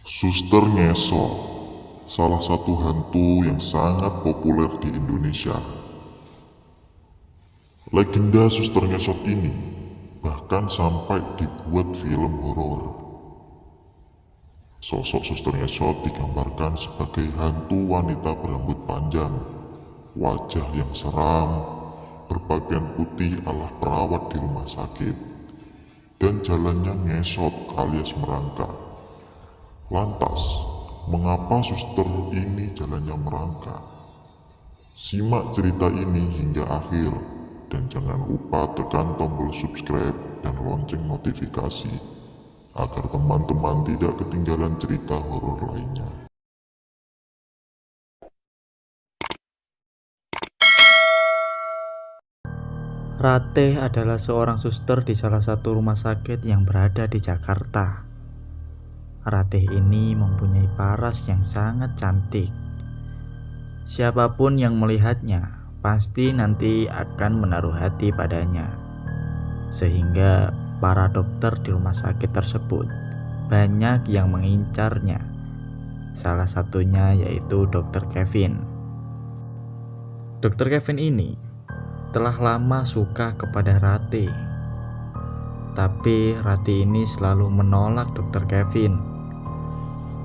Suster Ngesot, salah satu hantu yang sangat populer di Indonesia. Legenda Suster Ngesot ini bahkan sampai dibuat film horor. Sosok Suster Ngesot digambarkan sebagai hantu wanita berambut panjang, wajah yang seram, berpakaian putih ala perawat di rumah sakit, dan jalannya ngesot alias merangkak. Lantas, mengapa suster ini jalannya merangkak? Simak cerita ini hingga akhir, dan jangan lupa tekan tombol subscribe dan lonceng notifikasi, agar teman-teman tidak ketinggalan cerita horor lainnya. Ratih adalah seorang suster di salah satu rumah sakit yang berada di Jakarta. Ratih ini mempunyai paras yang sangat cantik. Siapapun yang melihatnya pasti nanti akan menaruh hati padanya. Sehingga para dokter di rumah sakit tersebut banyak yang mengincarnya. Salah satunya yaitu Dr. Kevin. Dr. Kevin ini telah lama suka kepada Ratih. Tapi Ratih ini selalu menolak Dr. Kevin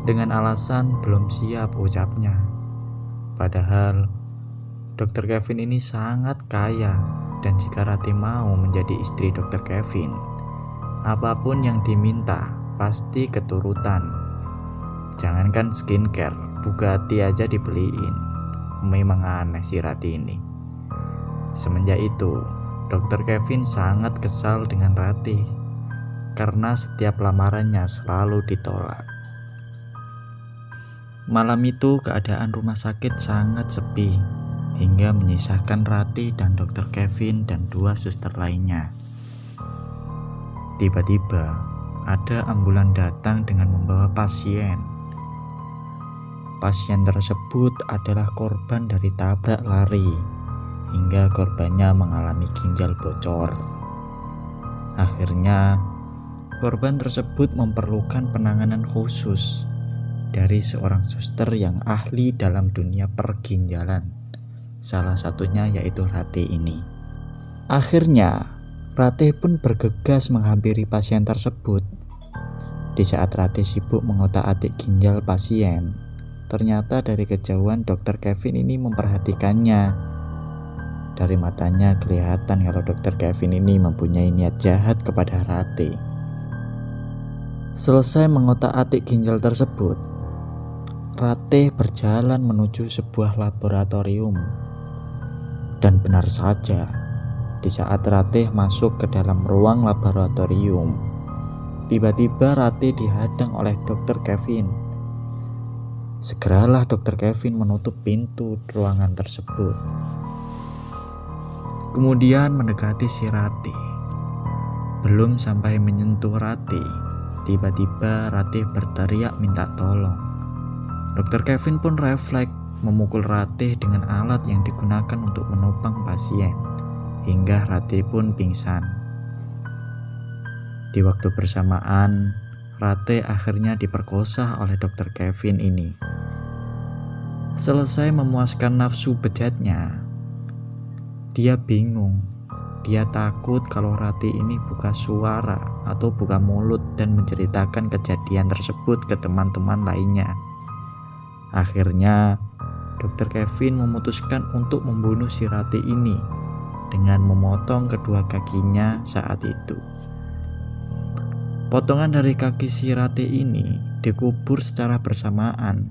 dengan alasan belum siap, ucapnya. Padahal Dr. Kevin ini sangat kaya, dan jika Ratih mau menjadi istri Dr. Kevin, apapun yang diminta pasti keturutan. Jangankan skincare, Bugatti aja dibeliin. Memang aneh si Ratih ini. Semenjak itu, Dr. Kevin sangat kesal dengan Ratih karena setiap lamarannya selalu ditolak. Malam itu keadaan rumah sakit sangat sepi, hingga menyisakan Ratih dan Dr. Kevin dan dua suster lainnya. Tiba-tiba ada ambulan datang dengan membawa pasien. Pasien tersebut adalah korban dari tabrak lari, hingga korbannya mengalami ginjal bocor. Akhirnya, korban tersebut memerlukan penanganan khusus dari seorang suster yang ahli dalam dunia perginjalan. Salah satunya yaitu Ratih ini. Akhirnya, Ratih pun bergegas menghampiri pasien tersebut. Di saat Ratih sibuk mengotak-atik ginjal pasien, ternyata dari kejauhan Dr. Kevin ini memperhatikannya. Dari matanya kelihatan kalau Dr. Kevin ini mempunyai niat jahat kepada Ratih. Selesai mengotak-atik ginjal tersebut, Ratih berjalan menuju sebuah laboratorium. Dan benar saja, di saat Ratih masuk ke dalam ruang laboratorium, tiba-tiba Ratih dihadang oleh Dr. Kevin. Segeralah Dr. Kevin menutup pintu ruangan tersebut. Kemudian mendekati si Ratih. Belum sampai menyentuh Ratih, tiba-tiba Ratih berteriak minta tolong. Dr. Kevin pun refleks memukul Ratih dengan alat yang digunakan untuk menopang pasien, hingga Ratih pun pingsan. Di waktu bersamaan, Ratih akhirnya diperkosa oleh Dr. Kevin ini. Selesai memuaskan nafsu bejatnya, dia bingung. Dia takut kalau Ratih ini buka suara atau buka mulut dan menceritakan kejadian tersebut ke teman-teman lainnya. Akhirnya, Dr. Kevin memutuskan untuk membunuh si Ratih ini dengan memotong kedua kakinya saat itu. Potongan dari kaki si Ratih ini dikubur secara bersamaan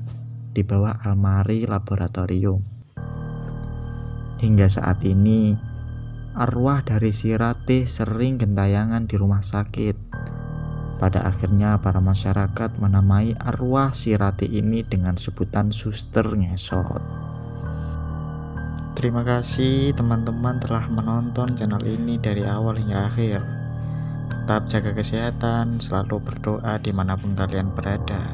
di bawah almari laboratorium. Hingga saat ini, arwah dari si Ratih sering gentayangan di rumah sakit. Pada akhirnya para masyarakat menamai arwah si Ratih ini dengan sebutan Suster Ngesot. Terima kasih teman-teman telah menonton channel ini dari awal hingga akhir. Tetap jaga kesehatan, selalu berdoa dimanapun kalian berada.